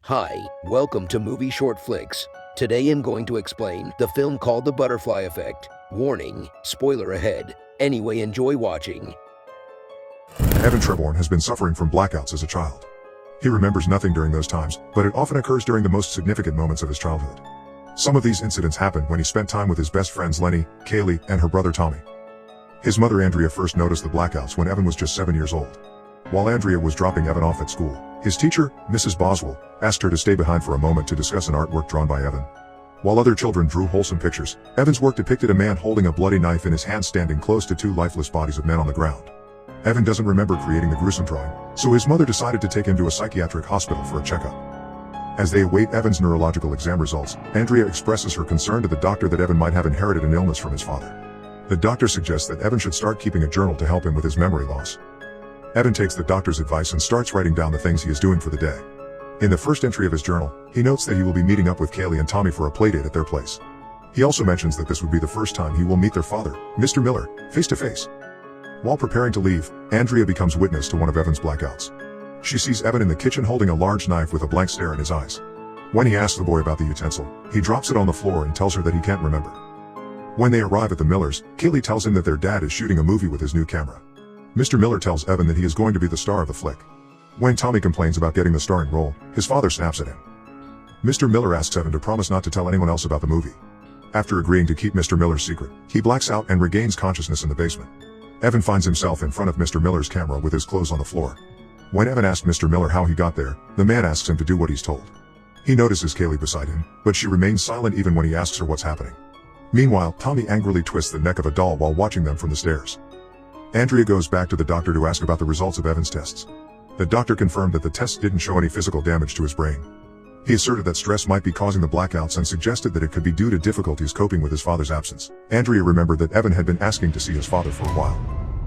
Hi, welcome to Movie Shortflix. Today I'm going to explain the film called The Butterfly Effect. Warning, spoiler ahead. Anyway, enjoy watching. Evan Treborn has been suffering from blackouts as a child. He remembers nothing during those times, but it often occurs during the most significant moments of his childhood. Some of these incidents happened when he spent time with his best friends Lenny, Kayleigh, and her brother Tommy. His mother Andrea first noticed the blackouts when Evan was just 7 years old. While Andrea was dropping Evan off at school, his teacher, Mrs. Boswell, asked her to stay behind for a moment to discuss an artwork drawn by Evan. While other children drew wholesome pictures, Evan's work depicted a man holding a bloody knife in his hand standing close to two lifeless bodies of men on the ground. Evan doesn't remember creating the gruesome drawing, so his mother decided to take him to a psychiatric hospital for a checkup. As they await Evan's neurological exam results, Andrea expresses her concern to the doctor that Evan might have inherited an illness from his father. The doctor suggests that Evan should start keeping a journal to help him with his memory loss. Evan takes the doctor's advice and starts writing down the things he is doing for the day. In the first entry of his journal, he notes that he will be meeting up with Kayleigh and Tommy for a playdate at their place. He also mentions that this would be the first time he will meet their father, Mr. Miller, face to face. While preparing to leave, Andrea becomes witness to one of Evan's blackouts. She sees Evan in the kitchen holding a large knife with a blank stare in his eyes. When he asks the boy about the utensil, he drops it on the floor and tells her that he can't remember. When they arrive at the Millers, Kayleigh tells him that their dad is shooting a movie with his new camera. Mr. Miller tells Evan that he is going to be the star of the flick. When Tommy complains about getting the starring role, his father snaps at him. Mr. Miller asks Evan to promise not to tell anyone else about the movie. After agreeing to keep Mr. Miller's secret, he blacks out and regains consciousness in the basement. Evan finds himself in front of Mr. Miller's camera with his clothes on the floor. When Evan asks Mr. Miller how he got there, the man asks him to do what he's told. He notices Kayleigh beside him, but she remains silent even when he asks her what's happening. Meanwhile, Tommy angrily twists the neck of a doll while watching them from the stairs. Andrea goes back to the doctor to ask about the results of Evan's tests. The doctor confirmed that the tests didn't show any physical damage to his brain. He asserted that stress might be causing the blackouts and suggested that it could be due to difficulties coping with his father's absence. Andrea remembered that Evan had been asking to see his father for a while.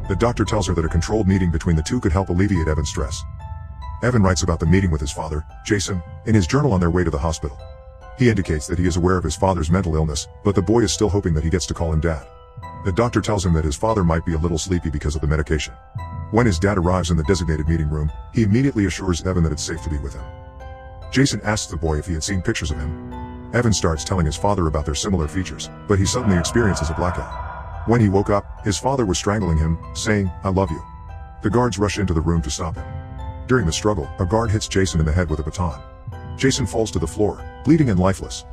The doctor tells her that a controlled meeting between the two could help alleviate Evan's stress. Evan writes about the meeting with his father, Jason, in his journal on their way to the hospital. He indicates that he is aware of his father's mental illness, but the boy is still hoping that he gets to call him dad. The doctor tells him that his father might be a little sleepy because of the medication. When his dad arrives in the designated meeting room, he immediately assures Evan that it's safe to be with him. Jason asks the boy if he had seen pictures of him. Evan starts telling his father about their similar features, but he suddenly experiences a blackout. When he woke up, his father was strangling him, saying, "I love you." The guards rush into the room to stop him. During the struggle, a guard hits Jason in the head with a baton. Jason falls to the floor, bleeding and lifeless.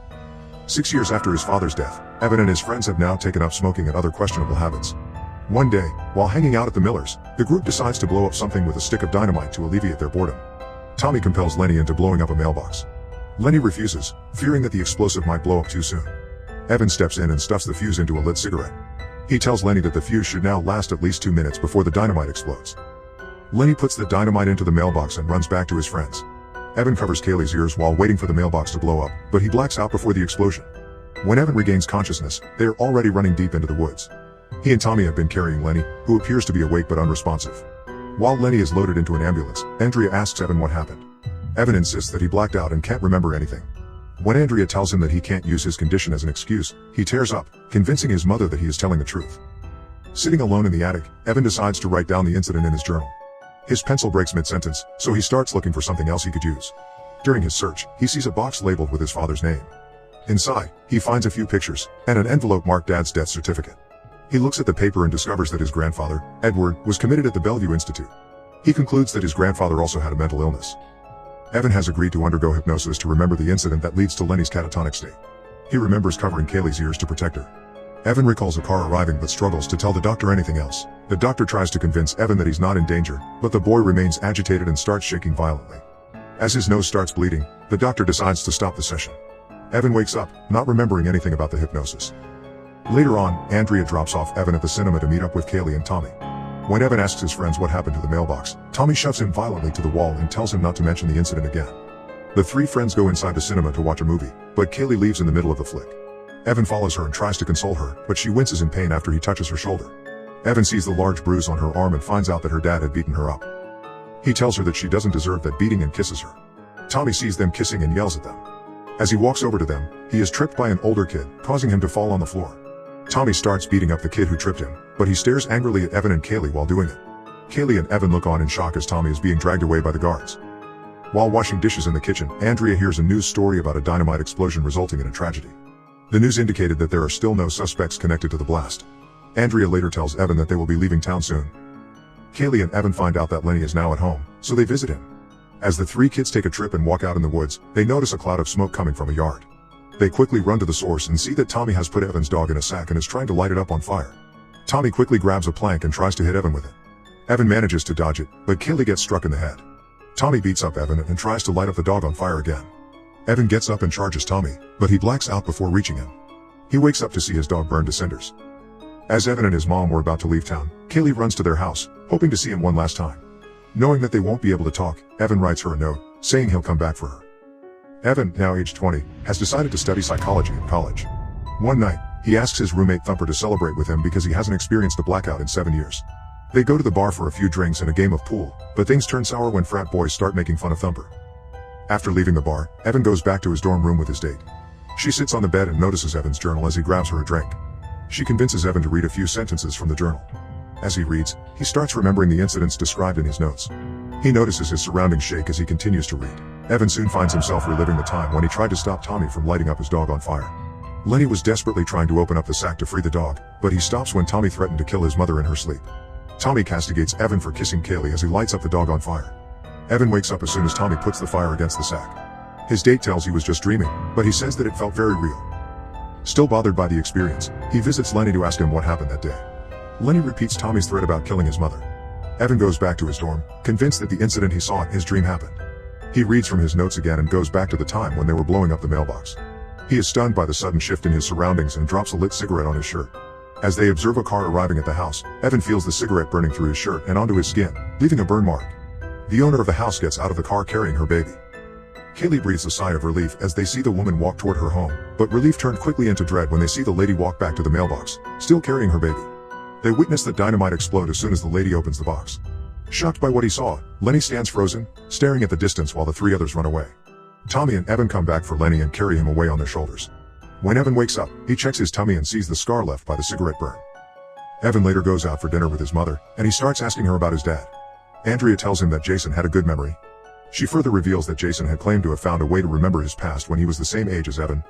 6 years after his father's death, Evan and his friends have now taken up smoking and other questionable habits. One day, while hanging out at the Millers, the group decides to blow up something with a stick of dynamite to alleviate their boredom. Tommy compels Lenny into blowing up a mailbox. Lenny refuses, fearing that the explosive might blow up too soon. Evan steps in and stuffs the fuse into a lit cigarette. He tells Lenny that the fuse should now last at least 2 minutes before the dynamite explodes. Lenny puts the dynamite into the mailbox and runs back to his friends. Evan covers Kayleigh's ears while waiting for the mailbox to blow up, but he blacks out before the explosion. When Evan regains consciousness, they are already running deep into the woods. He and Tommy have been carrying Lenny, who appears to be awake but unresponsive. While Lenny is loaded into an ambulance, Andrea asks Evan what happened. Evan insists that he blacked out and can't remember anything. When Andrea tells him that he can't use his condition as an excuse, he tears up, convincing his mother that he is telling the truth. Sitting alone in the attic, Evan decides to write down the incident in his journal. His pencil breaks mid-sentence, so he starts looking for something else he could use. During his search, he sees a box labeled with his father's name. Inside, he finds a few pictures, and an envelope marked Dad's death certificate. He looks at the paper and discovers that his grandfather, Edward, was committed at the Bellevue Institute. He concludes that his grandfather also had a mental illness. Evan has agreed to undergo hypnosis to remember the incident that leads to Lenny's catatonic state. He remembers covering Kayleigh's ears to protect her. Evan recalls a car arriving but struggles to tell the doctor anything else. The doctor tries to convince Evan that he's not in danger, but the boy remains agitated and starts shaking violently. As his nose starts bleeding, the doctor decides to stop the session. Evan wakes up, not remembering anything about the hypnosis. Later on, Andrea drops off Evan at the cinema to meet up with Kayleigh and Tommy. When Evan asks his friends what happened to the mailbox, Tommy shoves him violently to the wall and tells him not to mention the incident again. The three friends go inside the cinema to watch a movie, but Kayleigh leaves in the middle of the flick. Evan follows her and tries to console her, but she winces in pain after he touches her shoulder. Evan sees the large bruise on her arm and finds out that her dad had beaten her up. He tells her that she doesn't deserve that beating and kisses her. Tommy sees them kissing and yells at them. As he walks over to them, he is tripped by an older kid, causing him to fall on the floor. Tommy starts beating up the kid who tripped him, but he stares angrily at Evan and Kayleigh while doing it. Kayleigh and Evan look on in shock as Tommy is being dragged away by the guards. While washing dishes in the kitchen, Andrea hears a news story about a dynamite explosion resulting in a tragedy. The news indicated that there are still no suspects connected to the blast. Andrea later tells Evan that they will be leaving town soon. Kayleigh and Evan find out that Lenny is now at home, so they visit him. As the three kids take a trip and walk out in the woods, they notice a cloud of smoke coming from a yard. They quickly run to the source and see that Tommy has put Evan's dog in a sack and is trying to light it up on fire. Tommy quickly grabs a plank and tries to hit Evan with it. Evan manages to dodge it, but Kayleigh gets struck in the head. Tommy beats up Evan and tries to light up the dog on fire again. Evan gets up and charges Tommy, but he blacks out before reaching him. He wakes up to see his dog burned to cinders. As Evan and his mom were about to leave town, Kayleigh runs to their house, hoping to see him one last time. Knowing that they won't be able to talk, Evan writes her a note, saying he'll come back for her. Evan, now age 20, has decided to study psychology in college. One night, he asks his roommate Thumper to celebrate with him because he hasn't experienced a blackout in 7 years. They go to the bar for a few drinks and a game of pool, but things turn sour when frat boys start making fun of Thumper. After leaving the bar, Evan goes back to his dorm room with his date. She sits on the bed and notices Evan's journal as he grabs her a drink. She convinces Evan to read a few sentences from the journal. As he reads, he starts remembering the incidents described in his notes. He notices his surroundings shake as he continues to read. Evan soon finds himself reliving the time when he tried to stop Tommy from lighting up his dog on fire. Lenny was desperately trying to open up the sack to free the dog, but he stops when Tommy threatened to kill his mother in her sleep. Tommy castigates Evan for kissing Kayleigh as he lights up the dog on fire. Evan wakes up as soon as Tommy puts the fire against the sack. His date tells he was just dreaming, but he says that it felt very real. Still bothered by the experience, he visits Lenny to ask him what happened that day. Lenny repeats Tommy's threat about killing his mother. Evan goes back to his dorm, convinced that the incident he saw in his dream happened. He reads from his notes again and goes back to the time when they were blowing up the mailbox. He is stunned by the sudden shift in his surroundings and drops a lit cigarette on his shirt. As they observe a car arriving at the house, Evan feels the cigarette burning through his shirt and onto his skin, leaving a burn mark. The owner of the house gets out of the car carrying her baby. Kayleigh breathes a sigh of relief as they see the woman walk toward her home, but relief turned quickly into dread when they see the lady walk back to the mailbox, still carrying her baby. They witness the dynamite explode as soon as the lady opens the box. Shocked by what he saw, Lenny stands frozen, staring at the distance while the three others run away. Tommy and Evan come back for Lenny and carry him away on their shoulders. When Evan wakes up, he checks his tummy and sees the scar left by the cigarette burn. Evan later goes out for dinner with his mother, and he starts asking her about his dad. Andrea tells him that Jason had a good memory. She further reveals that Jason had claimed to have found a way to remember his past when he was the same age as Evan.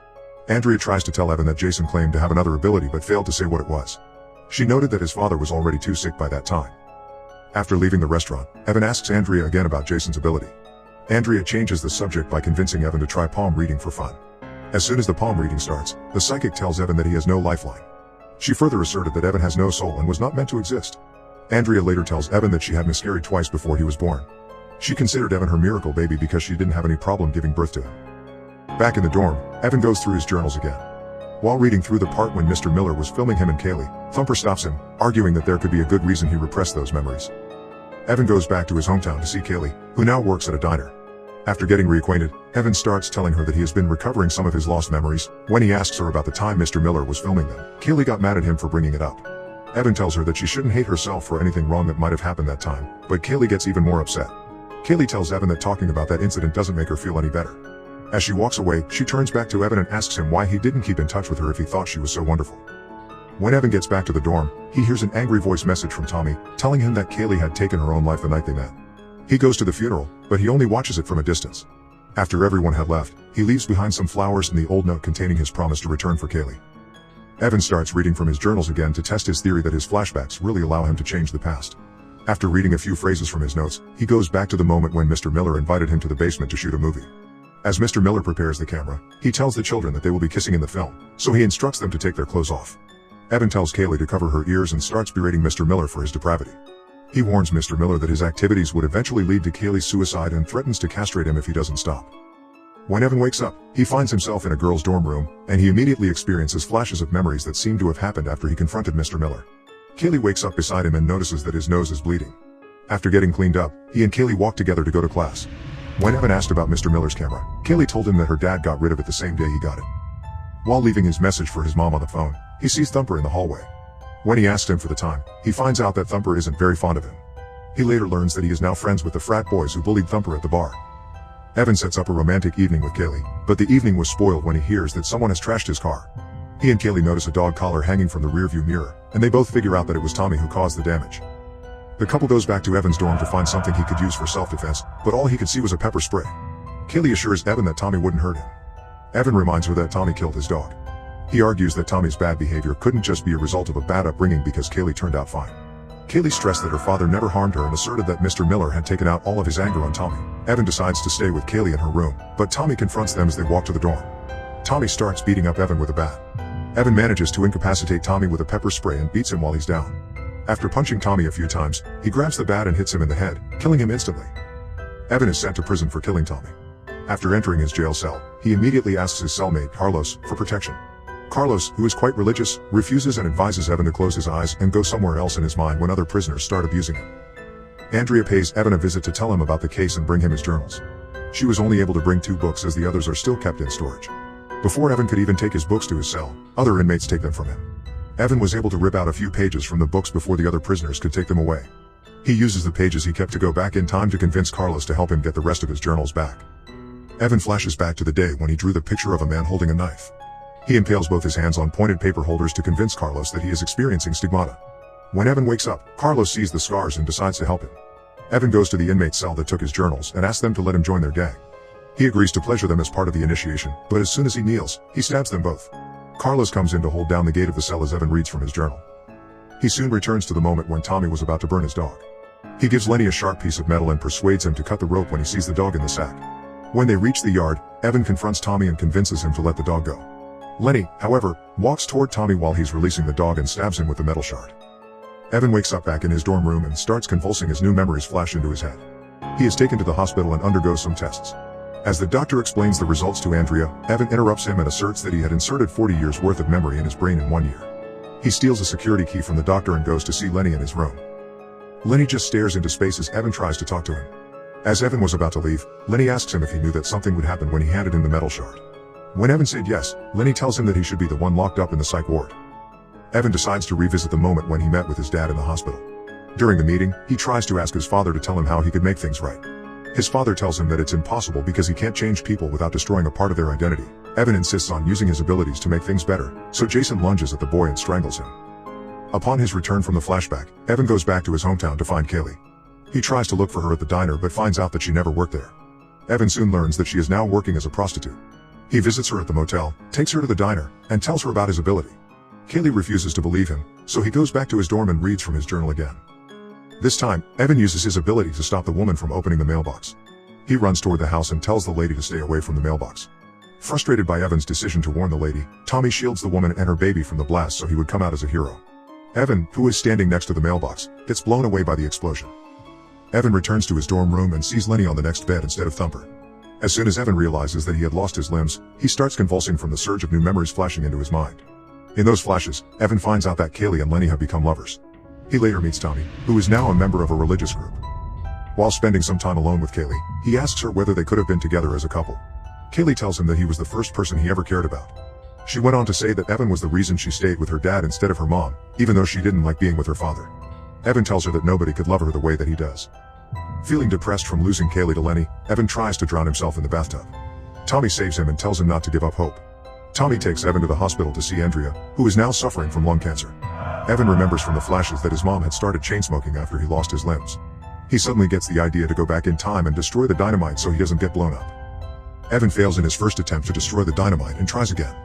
Andrea tries to tell Evan that Jason claimed to have another ability but failed to say what it was. She noted that his father was already too sick by that time. After leaving the restaurant, Evan asks Andrea again about Jason's ability. Andrea changes the subject by convincing Evan to try palm reading for fun. As soon as the palm reading starts, the psychic tells Evan that he has no lifeline. She further asserted that Evan has no soul and was not meant to exist. Andrea later tells Evan that she had miscarried twice before he was born. She considered Evan her miracle baby because she didn't have any problem giving birth to him. Back in the dorm, Evan goes through his journals again. While reading through the part when Mr. Miller was filming him and Kayleigh, Thumper stops him, arguing that there could be a good reason he repressed those memories. Evan goes back to his hometown to see Kayleigh, who now works at a diner. After getting reacquainted, Evan starts telling her that he has been recovering some of his lost memories. When he asks her about the time Mr. Miller was filming them, Kayleigh got mad at him for bringing it up. Evan tells her that she shouldn't hate herself for anything wrong that might have happened that time, but Kayleigh gets even more upset. Kayleigh tells Evan that talking about that incident doesn't make her feel any better. As she walks away, she turns back to Evan and asks him why he didn't keep in touch with her if he thought she was so wonderful. When Evan gets back to the dorm, he hears an angry voice message from Tommy, telling him that Kayleigh had taken her own life the night they met. He goes to the funeral, but he only watches it from a distance. After everyone had left, he leaves behind some flowers and the old note containing his promise to return for Kayleigh. Evan starts reading from his journals again to test his theory that his flashbacks really allow him to change the past. After reading a few phrases from his notes, he goes back to the moment when Mr. Miller invited him to the basement to shoot a movie. As Mr. Miller prepares the camera, he tells the children that they will be kissing in the film, so he instructs them to take their clothes off. Evan tells Kayleigh to cover her ears and starts berating Mr. Miller for his depravity. He warns Mr. Miller that his activities would eventually lead to Kayleigh's suicide and threatens to castrate him if he doesn't stop. When Evan wakes up, he finds himself in a girl's dorm room, and he immediately experiences flashes of memories that seem to have happened after he confronted Mr. Miller. Kayleigh wakes up beside him and notices that his nose is bleeding. After getting cleaned up, he and Kayleigh walk together to go to class. When Evan asked about Mr. Miller's camera, Kayleigh told him that her dad got rid of it the same day he got it. While leaving his message for his mom on the phone, he sees Thumper in the hallway. When he asks him for the time, he finds out that Thumper isn't very fond of him. He later learns that he is now friends with the frat boys who bullied Thumper at the bar. Evan sets up a romantic evening with Kayleigh, but the evening was spoiled when he hears that someone has trashed his car. He and Kayleigh notice a dog collar hanging from the rearview mirror, and they both figure out that it was Tommy who caused the damage. The couple goes back to Evan's dorm to find something he could use for self-defense, but all he could see was a pepper spray. Kayleigh assures Evan that Tommy wouldn't hurt him. Evan reminds her that Tommy killed his dog. He argues that Tommy's bad behavior couldn't just be a result of a bad upbringing because Kayleigh turned out fine. Kayleigh stressed that her father never harmed her and asserted that Mr. Miller had taken out all of his anger on Tommy. Evan decides to stay with Kayleigh in her room, but Tommy confronts them as they walk to the dorm. Tommy starts beating up Evan with a bat. Evan manages to incapacitate Tommy with a pepper spray and beats him while he's down. After punching Tommy a few times, he grabs the bat and hits him in the head, killing him instantly. Evan is sent to prison for killing Tommy. After entering his jail cell, he immediately asks his cellmate, Carlos, for protection. Carlos, who is quite religious, refuses and advises Evan to close his eyes and go somewhere else in his mind when other prisoners start abusing him. Andrea pays Evan a visit to tell him about the case and bring him his journals. She was only able to bring 2 books as the others are still kept in storage. Before Evan could even take his books to his cell, other inmates take them from him. Evan was able to rip out a few pages from the books before the other prisoners could take them away. He uses the pages he kept to go back in time to convince Carlos to help him get the rest of his journals back. Evan flashes back to the day when he drew the picture of a man holding a knife. He impales both his hands on pointed paper holders to convince Carlos that he is experiencing stigmata. When Evan wakes up, Carlos sees the scars and decides to help him. Evan goes to the inmate cell that took his journals and asks them to let him join their gang. He agrees to pleasure them as part of the initiation, but as soon as he kneels, he stabs them both. Carlos comes in to hold down the gate of the cell as Evan reads from his journal. He soon returns to the moment when Tommy was about to burn his dog. He gives Lenny a sharp piece of metal and persuades him to cut the rope when he sees the dog in the sack. When they reach the yard, Evan confronts Tommy and convinces him to let the dog go. Lenny, however, walks toward Tommy while he's releasing the dog and stabs him with the metal shard. Evan wakes up back in his dorm room and starts convulsing as new memories flash into his head. He is taken to the hospital and undergoes some tests. As the doctor explains the results to Andrea, Evan interrupts him and asserts that he had inserted 40 years worth of memory in his brain in 1 year. He steals a security key from the doctor and goes to see Lenny in his room. Lenny just stares into space as Evan tries to talk to him. As Evan was about to leave, Lenny asks him if he knew that something would happen when he handed him the metal shard. When Evan said yes, Lenny tells him that he should be the one locked up in the psych ward. Evan decides to revisit the moment when he met with his dad in the hospital. During the meeting, he tries to ask his father to tell him how he could make things right. His father tells him that it's impossible because he can't change people without destroying a part of their identity. Evan insists on using his abilities to make things better, so Jason lunges at the boy and strangles him. Upon his return from the flashback, Evan goes back to his hometown to find Kayleigh. He tries to look for her at the diner but finds out that she never worked there. Evan soon learns that she is now working as a prostitute. He visits her at the motel, takes her to the diner, and tells her about his ability. Kayleigh refuses to believe him, so he goes back to his dorm and reads from his journal again. This time, Evan uses his ability to stop the woman from opening the mailbox. He runs toward the house and tells the lady to stay away from the mailbox. Frustrated by Evan's decision to warn the lady, Tommy shields the woman and her baby from the blast so he would come out as a hero. Evan, who is standing next to the mailbox, gets blown away by the explosion. Evan returns to his dorm room and sees Lenny on the next bed instead of Thumper. As soon as Evan realizes that he had lost his limbs, he starts convulsing from the surge of new memories flashing into his mind. In those flashes, Evan finds out that Kayleigh and Lenny have become lovers. He later meets Tommy, who is now a member of a religious group. While spending some time alone with Kayleigh, he asks her whether they could have been together as a couple. Kayleigh tells him that he was the first person he ever cared about. She went on to say that Evan was the reason she stayed with her dad instead of her mom, even though she didn't like being with her father. Evan tells her that nobody could love her the way that he does. Feeling depressed from losing Kayleigh to Lenny, Evan tries to drown himself in the bathtub. Tommy saves him and tells him not to give up hope. Tommy takes Evan to the hospital to see Andrea, who is now suffering from lung cancer. Evan remembers from the flashes that his mom had started chain smoking after he lost his limbs. He suddenly gets the idea to go back in time and destroy the dynamite so he doesn't get blown up. Evan fails in his first attempt to destroy the dynamite and tries again.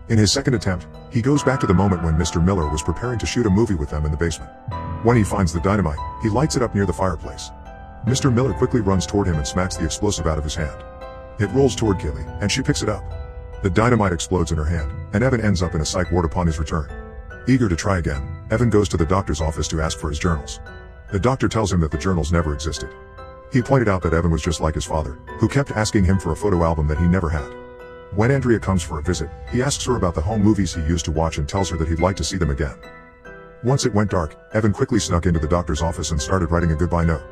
In his second attempt, he goes back to the moment when Mr. Miller was preparing to shoot a movie with them in the basement. When he finds the dynamite, he lights it up near the fireplace. Mr. Miller quickly runs toward him and smacks the explosive out of his hand. It rolls toward Kayleigh, and she picks it up. The dynamite explodes in her hand, and Evan ends up in a psych ward upon his return. Eager to try again, Evan goes to the doctor's office to ask for his journals. The doctor tells him that the journals never existed. He pointed out that Evan was just like his father, who kept asking him for a photo album that he never had. When Andrea comes for a visit, he asks her about the home movies he used to watch and tells her that he'd like to see them again. Once it went dark, Evan quickly snuck into the doctor's office and started writing a goodbye note.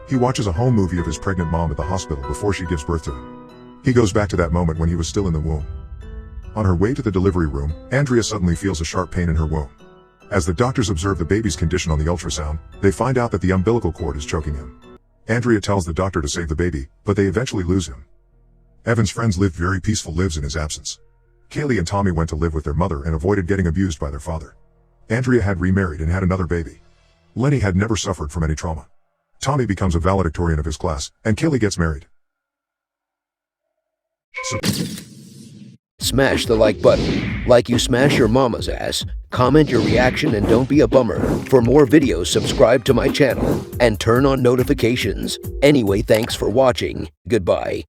He watches a home movie of his pregnant mom at the hospital before she gives birth to him. He goes back to that moment when he was still in the womb. On her way to the delivery room, Andrea suddenly feels a sharp pain in her womb. As the doctors observe the baby's condition on the ultrasound, they find out that the umbilical cord is choking him. Andrea tells the doctor to save the baby, but they eventually lose him. Evan's friends lived very peaceful lives in his absence. Kayleigh and Tommy went to live with their mother and avoided getting abused by their father. Andrea had remarried and had another baby. Lenny had never suffered from any trauma. Tommy becomes a valedictorian of his class, and Kayleigh gets married. Smash the like button, like you smash your mama's ass. Comment your reaction and don't be a bummer. For more videos, subscribe to my channel and turn on notifications. Anyway, thanks for watching. Goodbye.